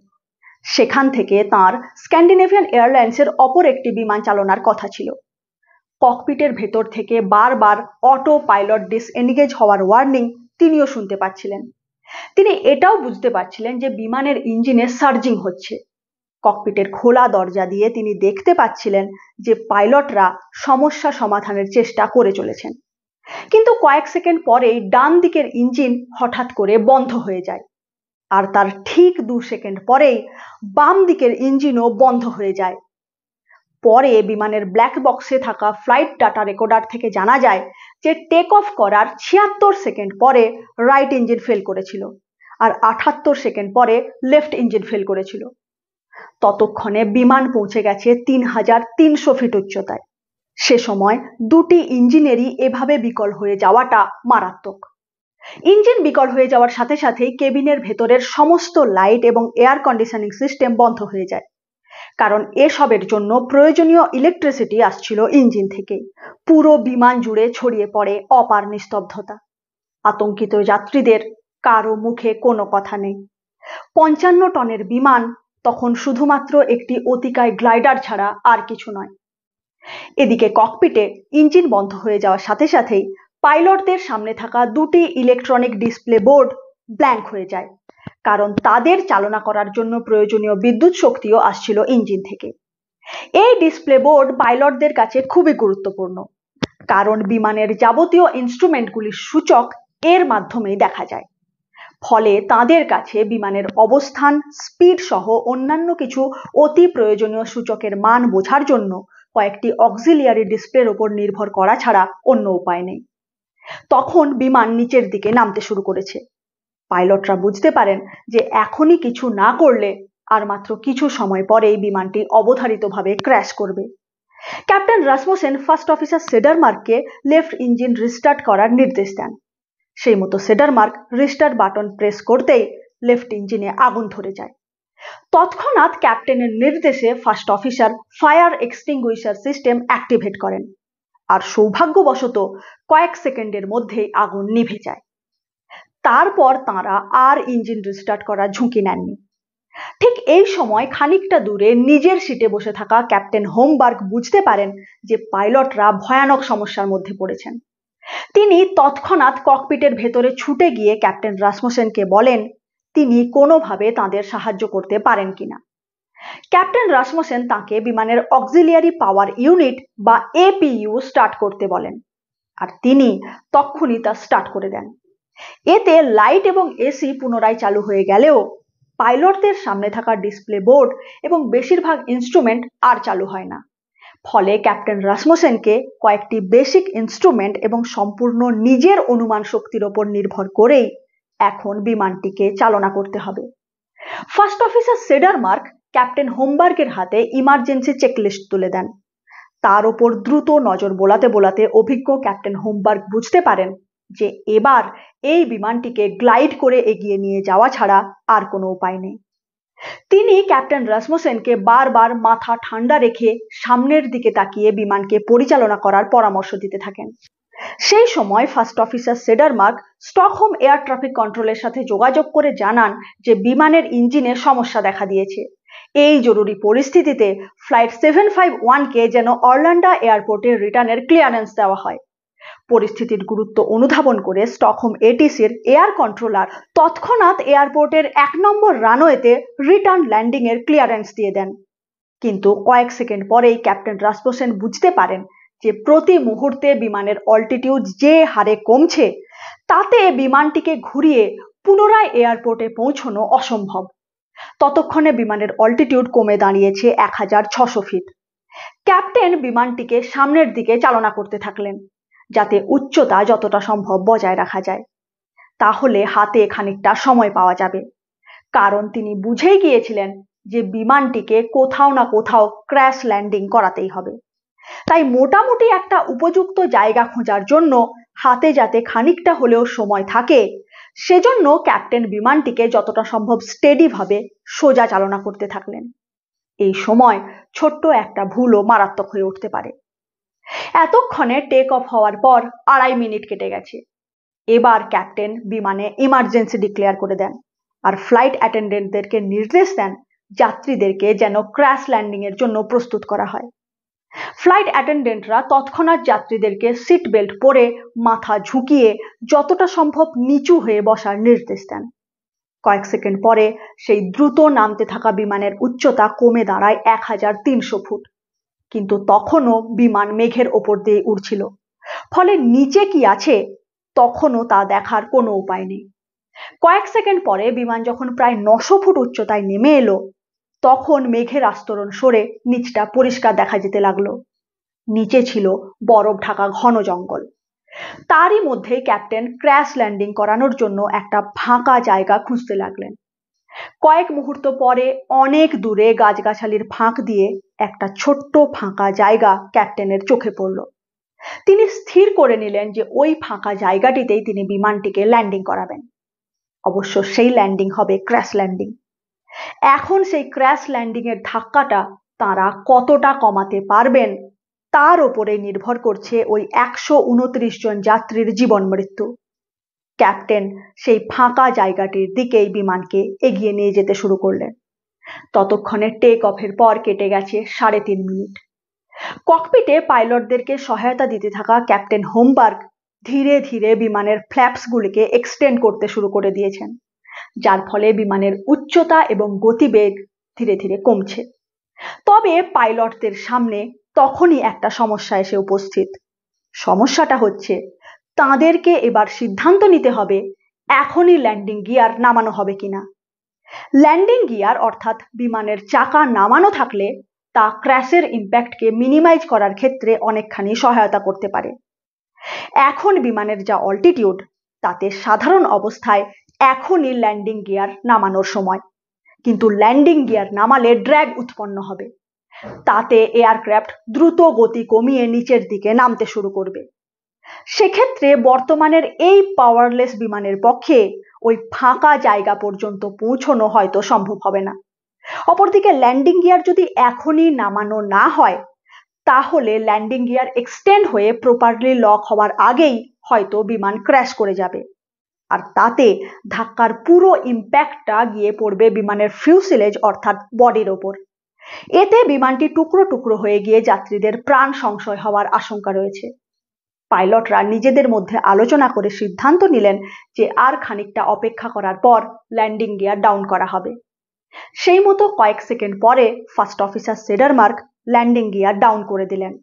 সেখান থেকে তাঁর স্ক্যান্ডিনেভিয়ান এয়ারলাইন্সের অপর একটি বিমান চালনার কথা ছিল। ককপিটের ভেতর থেকে বারবার অটো পাইলট ডিসএনগেজ হওয়ার ওয়ার্নিং তিনিও শুনতে পাচ্ছিলেন। তিনি এটাও বুঝতে পারছিলেন যে বিমানের ইঞ্জিনে সার্জিং হচ্ছে। ককপিটের খোলা দরজা দিয়ে তিনি দেখতে পাচ্ছিলেন যে পাইলটরা সমস্যা সমাধানের চেষ্টা করে চলেছেন। কিন্তু কয়েক সেকেন্ড পরেই ডান দিকের ইঞ্জিন হঠাৎ করে বন্ধ হয়ে যায়, আর তার ঠিক 2 সেকেন্ড পরেই বাম দিকের ইঞ্জিনও বন্ধ হয়ে যায়। পরে বিমানের ব্ল্যাক বক্সে থাকা ফ্লাইট ডাটা রেকর্ডার থেকে জানা যায় যে টেক অফ করার 76 সেকেন্ড পরে রাইট ইঞ্জিন ফেল করেছিল, আর 78 সেকেন্ড পরে লেফট ইঞ্জিন ফেল করেছিল। ততক্ষণে বিমান পৌঁছে গেছে 3300 ফিট উচ্চতায়। সে সময় দুটি ইঞ্জিনেরই এভাবে বিকল হয়ে যাওয়াটা মারাত্মক। ইঞ্জিন বিকল হয়ে যাওয়ার সাথে সাথেই কেবিনের ভেতরের সমস্ত লাইট এবং এয়ার কন্ডিশনিং সিস্টেম বন্ধ হয়ে যায়, কারণ এসবের জন্য প্রয়োজনীয় ইলেকট্রিসিটি আসছিল ইঞ্জিন থেকে। পুরো বিমান জুড়ে ছড়িয়ে পড়ে অপার নিস্তব্ধতা। আতঙ্কিত যাত্রীদের কারো মুখে কোনো কথা নেই। 55 টনের বিমান তখন শুধুমাত্র একটি অতিকায় গ্লাইডার ছাড়া আর কিছু নয়। এদিকে ককপিটে ইঞ্জিন বন্ধ হয়ে যাওয়ার সাথে সাথেই পাইলটদের সামনে থাকা দুটি ইলেকট্রনিক ডিসপ্লে বোর্ড ব্ল্যাঙ্ক হয়ে যায়, কারণ তাদের চালনা করার জন্য প্রয়োজনীয় বিদ্যুৎ শক্তিও আসছিল ইঞ্জিন থেকে। এই ডিসপ্লে বোর্ড পাইলটদের কাছে খুবই গুরুত্বপূর্ণ, কারণ বিমানের যাবতীয় ইনস্ট্রুমেন্টগুলির সূচক এর মাধ্যমেই দেখা যায়। ফলে তাদের কাছে বিমানের অবস্থান, স্পিড সহ অন্যান্য কিছু অতি প্রয়োজনীয় সূচকের মান বোঝার জন্য কয়েকটি অক্সিলিয়ারি ডিসপ্লের উপর নির্ভর করা ছাড়া অন্য উপায় নেই। তখন বিমান নিচের দিকে নামতে শুরু করেছে। পাইলটরা বুঝতে পারেন যে এখনই কিছু না করলে আর মাত্র কিছু সময় পরেই বিমানটি অবধারিতভাবে ক্র্যাশ করবে। ক্যাপ্টেন রাসমুসেন ফার্স্ট অফিসার সেডারমার্ককে লেফট ইঞ্জিন রিস্টার্ট করার নির্দেশ দেন। সেই মতো সেডারমার্ক রিস্টার্ট বাটন প্রেস করতেই লেফট ইঞ্জিনে আগুন ধরে যায়। তৎক্ষণাৎ ক্যাপ্টেনের নির্দেশে first officer fire extinguisher system activate করেন, আর সৌভাগ্যবশত কয়েক সেকেন্ডের মধ্যেই আগুন নিভে যায়। তারপর তাঁরা আর ইঞ্জিন রিস্টার্ট করার ঝুঁকি নেননি। ঠিক এই সময় খানিকটা দূরে নিজের সিটে বসে থাকা ক্যাপ্টেন হোমবার্গ বুঝতে পারেন যে পাইলটরা ভয়ানক সমস্যার মধ্যে পড়েছেন। তিনি তৎক্ষণাৎ ককপিটের ভেতরে ছুটে গিয়ে ক্যাপ্টেন রাসমুসেনকে বলেন তিনি কোনোভাবে তাদের সাহায্য করতে পারেন কিনা। ক্যাপ্টেন রাসমুসেন তাকে বিমানের অক্সিলিয়ারি পাওয়ার ইউনিট বা এপিইউ স্টার্ট করতে বলেন, আর তিনি তক্ষুনি তা স্টার্ট করে দেন। এতে লাইট এবং এসি পুনরায় চালু হয়ে গেলেও পাইলটদের সামনে থাকা ডিসপ্লে বোর্ড এবং বেশিরভাগ ইনস্ট্রুমেন্ট আর চালু হয় না। ফলে ক্যাপ্টেন রাসমুসেনকে কয়েকটি বেসিক ইনস্ট্রুমেন্ট এবং সম্পূর্ণ নিজের অনুমান শক্তির ওপর নির্ভর করেই এখন বিমানটিকে চালনা করতে হবে। ফার্স্ট অফিসার সেডারমার্ক ক্যাপ্টেন হোমবার্গের হাতে ইমার্জেন্সি চেকলিস্ট তুলে দেন। তার ওপর দ্রুত নজর বোলাতে বোলাতে অভিজ্ঞ ক্যাপ্টেন হোমবার্গ বুঝতে পারেন যে এবার এই বিমানটিকে গ্লাইড করে এগিয়ে নিয়ে যাওয়া ছাড়া আর কোনো উপায় নেই। তিনি ক্যাপ্টেন রাসমুসেনকে বারবার মাথা ঠান্ডা রেখে সামনের দিকে তাকিয়ে বিমানকে পরিচালনা করার পরামর্শ দিতে থাকেন। সেই সময় first officer Cedermark Stockholm air traffic কন্ট্রোলের সাথে যোগাযোগ করে জানান যে বিমানের ইঞ্জিনে সমস্যা দেখা দিয়েছে। এই জরুরি পরিস্থিতিতে ফ্লাইট 751কে যেন অরল্যান্ডো এয়ারপোর্টে রিটার্নের ক্লিয়ারেন্স দেওয়া হয়। পরিস্থিতির গুরুত্ব অনুধাবন করে স্টকহোম এটিসির এয়ার কন্ট্রোলার তৎক্ষণাৎ এয়ারপোর্টের 1 নম্বর রানওয়েতে রিটার্ন ল্যান্ডিং এর ক্লিয়ারেন্স দিয়ে দেন। কিন্তু কয়েক সেকেন্ড পরেই ক্যাপ্টেন রাসমুসেন বুঝতে পারেন যে প্রতি মুহূর্তে বিমানের অল্টিটিউড যে হারে কমছে তাতে বিমানটিকে ঘুরিয়ে পুনরায় এয়ারপোর্টে পৌঁছানো অসম্ভব। ততক্ষণে বিমানের অল্টিটিউড কমে দাঁড়িয়েছে 1600 ফিট। ক্যাপ্টেন বিমানটিকে সামনের দিকে চালনা করতে থাকলেন যাতে উচ্চতা যতটা সম্ভব বজায় রাখা যায়। তাহলে হাতে খানিকটা সময় পাওয়া যাবে, কারণ তিনি বুঝেই গিয়েছিলেন যে বিমানটিকে কোথাও না কোথাও ক্র্যাশ ল্যান্ডিং করাতেই হবে। তাই মোটামুটি একটা উপযুক্ত জায়গা খোঁজার জন্য হাতে যাতে খানিকটা হলেও সময় থাকে সেজন্য ক্যাপ্টেন বিমানটিকে যতটা সম্ভব স্টেডি ভাবে সোজা চালনা করতে থাকলেন। এই সময় ছোট্ট একটা ভুলও মারাত্মক হয়ে উঠতে পারে। এতক্ষণে টেক অফ হওয়ার পর 2.5 মিনিট কেটে গেছে। এবার ক্যাপ্টেন বিমানে ইমার্জেন্সি ডিক্লেয়ার করে দেন আর ফ্লাইট অ্যাটেন্ডেন্টদেরকে নির্দেশ দেন যাত্রীদেরকে যেন ক্র্যাশ ল্যান্ডিং এর জন্য প্রস্তুত করা হয়। ফ্লাইট অ্যাটেন্ডেন্টরা তৎক্ষণাৎ যাত্রীদেরকে সিট বেল্ট পরে মাথা ঝুঁকিয়ে যতটা সম্ভব নিচু হয়ে বসার নির্দেশ দেন। কয়েক সেকেন্ড পরে সেই দ্রুত নামতে থাকা বিমানের উচ্চতা কমে দাঁড়ায় 1300 ফুট। কিন্তু তখনও বিমান মেঘের ওপর দিয়ে উড়ছিল, ফলে নিচে কি আছে তখনও তা দেখার কোনো উপায় নেই। কয়েক সেকেন্ড পরে বিমান যখন প্রায় 900 ফুট উচ্চতায় নেমে এলো তখন মেঘের আস্তরণ সরে নিচটা পরিষ্কার দেখা যেতে লাগলো। নিচে ছিল বরফ ঢাকা ঘন জঙ্গল। তারই মধ্যে ক্যাপ্টেন ক্র্যাশ ল্যান্ডিং করানোর জন্য একটা ফাঁকা জায়গা খুঁজতে লাগলেন। কয়েক মুহূর্ত পরে অনেক দূরে গাছগাছালির ফাঁক দিয়ে একটা ছোট্ট ফাঁকা জায়গা ক্যাপ্টেনের চোখে পড়ল। তিনি স্থির করে নিলেন যে ওই ফাঁকা জায়গাটিতেই তিনি বিমানটিকে ল্যান্ডিং করাবেন। অবশ্য সেই ল্যান্ডিং হবে ক্র্যাশ ল্যান্ডিং। এখন সেই ক্র্যাশ ল্যান্ডিং এর ধাক্কাটা তারা কতটা কমাতে পারবেন তার উপরে নির্ভর করছে ওই 129 জন যাত্রীর জীবন মৃত্যু। ক্যাপ্টেন সেই ফাঁকা জায়গাটির দিকেই বিমানকে এগিয়ে নিয়ে যেতে শুরু করলেন। ততক্ষণে টেক অফের পর কেটে গেছে 3.5 মিনিট। ককপিটে পাইলটদেরকে সহায়তা দিতে থাকা ক্যাপ্টেন হোমবার্গ ধীরে ধীরে বিমানের ফ্ল্যাপসগুলিকে এক্সটেন্ড করতে শুরু করে দিয়েছেন, যার ফলে বিমানের উচ্চতা এবং গতিবেগ ধীরে ধীরে কমছে। তবে পাইলটদের সামনে তখনই একটা সমস্যা এসে উপস্থিত। সমস্যাটা হচ্ছে তাদেরকে এবার সিদ্ধান্ত নিতে হবে এখনই ল্যান্ডিং গিয়ার নামানো হবে কিনা। ল্যান্ডিং গিয়ার অর্থাৎ বিমানের চাকা নামানো থাকলে তা ক্র্যাশের ইম্প্যাক্টকে মিনিমাইজ করার ক্ষেত্রে অনেকখানি সহায়তা করতে পারে। এখন বিমানের যা অল্টিটিউড তাতে সাধারণ অবস্থায় এখনই ল্যান্ডিং গিয়ার নামানোর সময়, কিন্তু ল্যান্ডিং গিয়ার নামালে ড্র্যাগ উৎপন্ন হবে। তাতে এয়ারক্রাফট দ্রুত গতি কমিয়ে নিচের দিকে নামতে শুরু করবে। সেক্ষেত্রে বর্তমানের এই পাওয়ারলেস বিমানের পক্ষে ওই ফাঁকা জায়গা পর্যন্ত পৌঁছানো হয়তো সম্ভব হবে না। অপরদিকে ল্যান্ডিং গিয়ার যদি এখনই নামানো না হয় তাহলে ল্যান্ডিং গিয়ার এক্সটেন্ড হয়ে প্রপারলি লক হওয়ার আগেই হয়তো বিমান ক্র্যাশ করে যাবে, আর তাতে ধাক্কার পুরো ইম্প্যাক্টটা গিয়ে পড়বে বিমানের ফিউসেলেজ অর্থাৎ বডির ওপর। এতে বিমানটি টুকরো টুকরো হয়ে গিয়ে যাত্রীদের প্রাণ সংশয় হওয়ার আশঙ্কা রয়েছে। পাইলটরা নিজেদের মধ্যে আলোচনা করে সিদ্ধান্ত নিলেন যে আর খানিকটা অপেক্ষা করার পর ল্যান্ডিং গিয়ার ডাউন করা হবে। সেই মতো কয়েক সেকেন্ড পরে first officer Cedermark landing gear down করে দিলেন।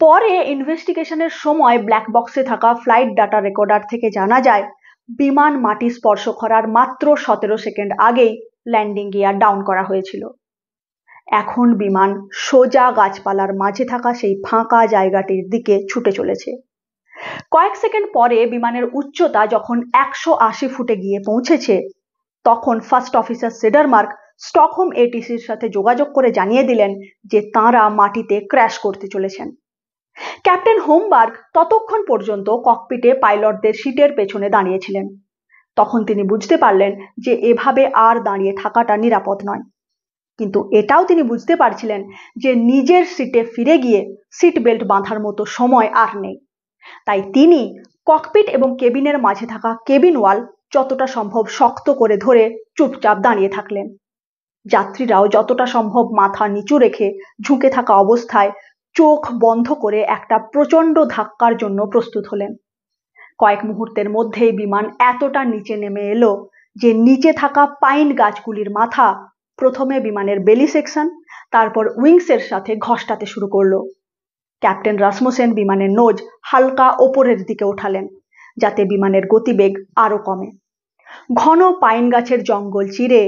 পরে ইনভেস্টিগেশনের সময় ব্ল্যাক বক্সে থাকা ফ্লাইট ডাটা রেকর্ডার থেকে জানা যায় বিমান মাটি স্পর্শ করার মাত্র 17 সেকেন্ড আগেই ল্যান্ডিং গিয়ার ডাউন করা হয়েছিল। এখন বিমান সোজা গাছপালার মাঝে থাকা সেই ফাঁকা জায়গাটির দিকে ছুটে চলেছে। কয়েক সেকেন্ড পরে বিমানের উচ্চতা যখন 180 ফুটে গিয়ে পৌঁছেছে তখন ফার্স্ট অফিসার সেডারমার্ক স্টকহোম এটিসির সাথে যোগাযোগ করে জানিয়ে দিলেন যে তাঁরা মাটিতে ক্র্যাশ করতে চলেছেন। ক্যাপ্টেন হোমবার্গ ততক্ষণ পর্যন্ত ককপিটে পাইলটদের সিটের পেছনে দাঁড়িয়েছিলেন। তখন তিনি বুঝতে পারলেন যে এভাবে আর দাঁড়িয়ে থাকাটা নিরাপদ নয়, কিন্তু এটাও তিনি বুঝতে পারছিলেন যে নিজের সিটে ফিরে গিয়ে সিট বেল্ট বাঁধার মতো সময় আর নেই। তাই তিনি ককপিট এবং কেবিনের মাঝে থাকা কেবিন ওয়াল যতটা সম্ভব শক্ত করে ধরে চুপচাপ দাঁড়িয়ে থাকলেন। যাত্রীরাও যতটা সম্ভব মাথা নিচু রেখে ঝুঁকে থাকা অবস্থায় চোখ বন্ধ করে একটা প্রচণ্ড ধাক্কার জন্য প্রস্তুত হলেন। কয়েক মুহূর্তের মধ্যেই বিমান এতটা নিচে নেমে এলো যে নিচে থাকা পাইন গাছগুলির মাথা প্রথমে বিমানের বেলি সেকশন, তারপর উইংসের সাথে ঘষটাতে শুরু করলো। ক্যাপ্টেন রাসমুসেন বিমানের নোজ হালকা ওপরের দিকে ওঠালেন যাতে বিমানের গতিবেগ আরো কমে। ঘন পাইন গাছের জঙ্গল চিরে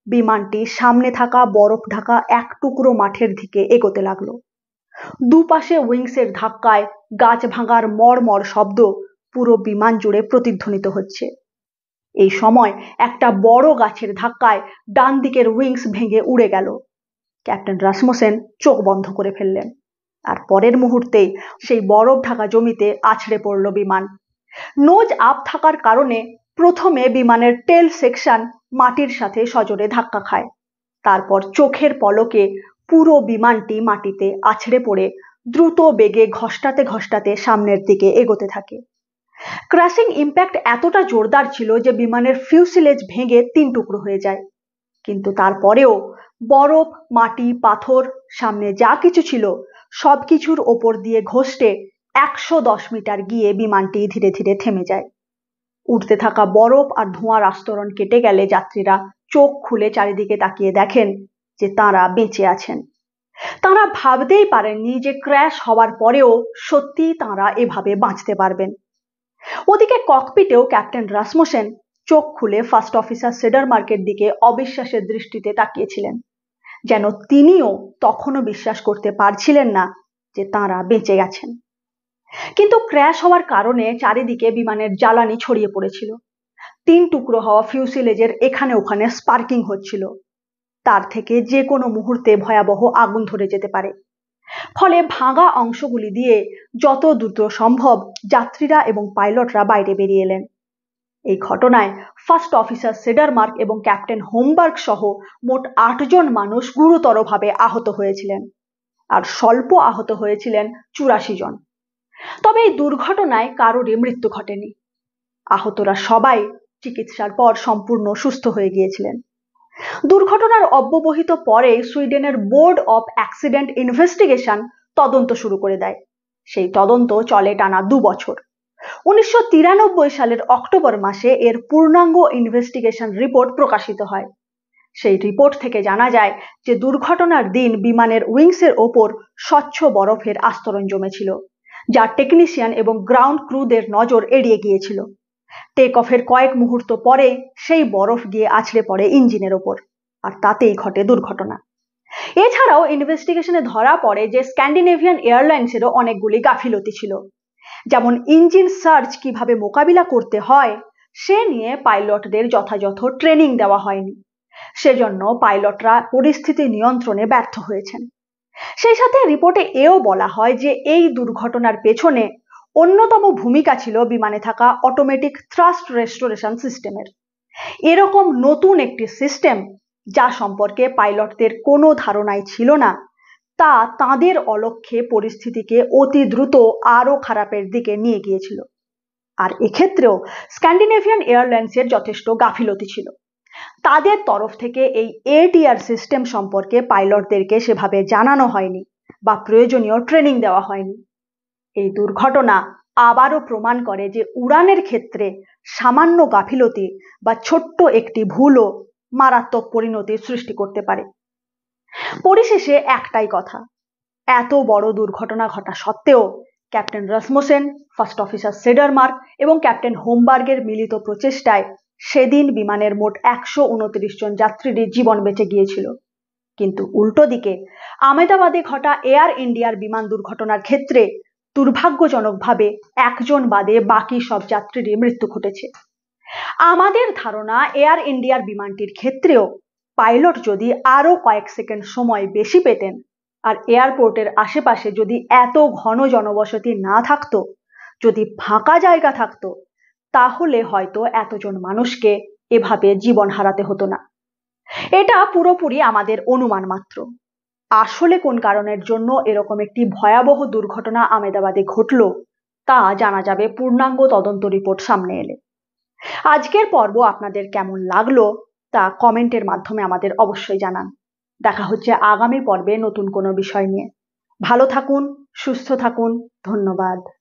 বিমানটি সামনে থাকা বরফ ঢাকা এক টুকরো মাঠের দিকে এগোতে লাগলো। দুপাশে উইংসের ধাক্কায় গাছ ভাঙার মড়মড় শব্দ পুরো বিমান জুড়ে প্রতিধ্বনিত হচ্ছে। এই সময় একটা বড় গাছের ধাক্কায় ডান দিকের উইংস ভেঙে উড়ে গেল। ক্যাপ্টেন রাসমুসেন চোখ বন্ধ করে ফেললেন, আর পরের মুহূর্তেই সেই বরফ ঢাকা জমিতে আছড়ে পড়ল বিমান। নোজ আপ থাকার কারণে প্রথমে বিমানের টেল সেকশন মাটির সাথে সজোরে ধাক্কা খায়, তারপর চোখের পলকে পুরো বিমানটি মাটিতে আছড়ে পড়ে দ্রুত বেগে ঘষ্টাতে ঘষ্টাতে সামনের দিকে এগোতে থাকে। ক্র্যাশিং ইম্প্যাক্ট এতটা জোরদার ছিল যে বিমানের ফিউসিলেজ ভেঙে 3 টুকরো হয়ে যায়, কিন্তু তারপরেও বরফ, মাটি, পাথর, সামনে যা কিছু ছিল সবকিছুর ওপর দিয়ে ঘষতে 110 মিটার গিয়ে বিমানটি ধীরে ধীরে থেমে যায়। উঠতে থাকা বরফ আর ধোঁয়ার আস্তরণ কেটে গেলে যাত্রীরা চোখ খুলে চারিদিকে তাকিয়ে দেখেন যে তাঁরা বেঁচে আছেন। তাঁরা ভাবতেই পারেননি যে ক্র্যাশ হওয়ার পরেও সত্যি তাঁরা এভাবে বাঁচতে পারবেন। ওদিকে ককপিটেও ক্যাপ্টেন রাসমুসেন চোখ খুলে ফার্স্ট অফিসার সেডারমার্কের দিকে অবিশ্বাসের দৃষ্টিতে তাকিয়েছিলেন, যেন তিনিও তখনও বিশ্বাস করতে পারছিলেন না যে তাঁরা বেঁচে গেছেন। কিন্তু ক্র্যাশ হওয়ার কারণে চারিদিকে বিমানের জ্বালানি ছড়িয়ে পড়েছিল। 3 টুকরো হওয়া ফিউসিলেজের এখানে ওখানে স্পার্কিং হচ্ছিল, তার থেকে যে কোনো মুহূর্তে ভয়াবহ আগুন ধরে যেতে পারে। ফলে ভাঙা অংশগুলি দিয়ে যত দ্রুত সম্ভব যাত্রীরা এবং পাইলটরা বাইরে বেরিয়ে এলেন। এই ঘটনায় ফার্স্ট অফিসার সেডারমার্ক এবং ক্যাপ্টেন হোমবার্গ সহ মোট 8 জন মানুষ গুরুতরভাবে আহত হয়েছিলেন, আর স্বল্প আহত হয়েছিলেন 84 জন। তবে এই দুর্ঘটনায় কারোরই মৃত্যু ঘটেনি। আহতরা সবাই চিকিৎসার পর সম্পূর্ণ সুস্থ হয়ে গিয়েছিলেন। দুর্ঘটনার অব্যবহিত পরে সুইডেনের বোর্ড অফ অ্যাক্সিডেন্ট ইনভেস্টিগেশন তদন্ত শুরু করে দেয়। সেই তদন্ত চলে টানা 2 বছর। 1993 সালের অক্টোবর মাসে এর পূর্ণাঙ্গ ইনভেস্টিগেশন রিপোর্ট প্রকাশিত হয়। সেই রিপোর্ট থেকে জানা যায় যে দুর্ঘটনার দিন বিমানের উইংসের ওপর স্বচ্ছ বরফের আস্তরণ জমেছিল, যা টেকনিশিয়ান এবং গ্রাউন্ড ক্রুদের নজর এড়িয়ে গিয়েছিল। টেক অফের কয়েক মুহূর্ত পরে সেই বরফ গিয়ে আছড়ে পড়ে ইঞ্জিনের ওপর, আর তাতেই ঘটে দুর্ঘটনা। এছাড়াও ইনভেস্টিগেশনে ধরা পড়ে যে স্ক্যান্ডিনেভিয়ান এয়ারলাইন্সেরও অনেকগুলি গাফিলতি ছিল, যেমন ইঞ্জিন সার্চ কিভাবে মোকাবিলা করতে হয় সে নিয়ে পাইলটদের যথাযথ ট্রেনিং দেওয়া হয়নি, সেজন্য পাইলটরা পরিস্থিতি নিয়ন্ত্রণে ব্যর্থ হয়েছেন। সেই সাথে রিপোর্টে এও বলা হয় যে এই দুর্ঘটনার পেছনে অন্যতম ভূমিকা ছিল বিমানে থাকা অটোমেটিক থ্রাস্ট রেস্টোরেশন সিস্টেমের। এরকম নতুন একটি সিস্টেম যা সম্পর্কে পাইলটদের কোনো ধারণাই ছিল না, তা তাদের অলক্ষ্যে পরিস্থিতিকে অতি দ্রুত আরো খারাপের দিকে নিয়ে গিয়েছিল। আর এক্ষেত্রেও স্ক্যান্ডিনেভিয়ান এয়ারলাইন্সের যথেষ্ট গাফিলতি ছিল। তাদের তরফ থেকে এই এটিআর সিস্টেম সম্পর্কে পাইলটদেরকে সেভাবে জানানো হয়নি বা প্রয়োজনীয় ট্রেনিং দেওয়া হয়নি। এই দুর্ঘটনা আবারও প্রমাণ করে যে উড়ানের ক্ষেত্রে সামান্য গাফিলতি বা ছোট্ট একটি ভুলও মারাত্মক পরিণতির সৃষ্টি করতে পারে। পরিশেষে একটাই কথা, এত বড় দুর্ঘটনা ঘটা সত্ত্বেও ক্যাপ্টেন রাসমুসেন, ফার্স্ট অফিসার সেডারমার্ক এবং ক্যাপ্টেন হোমবার্গের মিলিত প্রচেষ্টায় সেদিন বিমানের মোট 129 জন যাত্রীরই জীবন বেঁচে গিয়েছিল। কিন্তু উল্টো দিকে আহমেদাবাদে ঘটা এয়ার ইন্ডিয়ার বিমান দুর্ঘটনার ক্ষেত্রে দুর্ভাগ্যজনকভাবে 1 জন বাদে বাকি সব যাত্রীরই মৃত্যু ঘটেছে। আমাদের ধারণা এয়ার ইন্ডিয়ার বিমানটির ক্ষেত্রেও পাইলট যদি আরো কয়েক সেকেন্ড সময় বেশি পেতেন আর এয়ারপোর্টের আশেপাশে যদি এত ঘন জনবসতি না থাকতো, যদি ফাঁকা জায়গা থাকতো, তাহলে হয়তো এতজন মানুষকে এভাবে জীবন হারাতে হতো না। এটা পুরোপুরি আমাদের অনুমান মাত্র। আসলে কোন কারণের জন্য এরকম একটি ভয়াবহ দুর্ঘটনা আমেদাবাদে ঘটলো তা জানা যাবে পূর্ণাঙ্গ তদন্ত রিপোর্ট সামনে এলে। আজকের পর্ব আপনাদের কেমন লাগলো তা কমেন্টের মাধ্যমে আমাদের অবশ্যই জানান। দেখা হচ্ছে আগামী পর্বে নতুন কোনো বিষয় নিয়ে। ভালো থাকুন, সুস্থ থাকুন, ধন্যবাদ।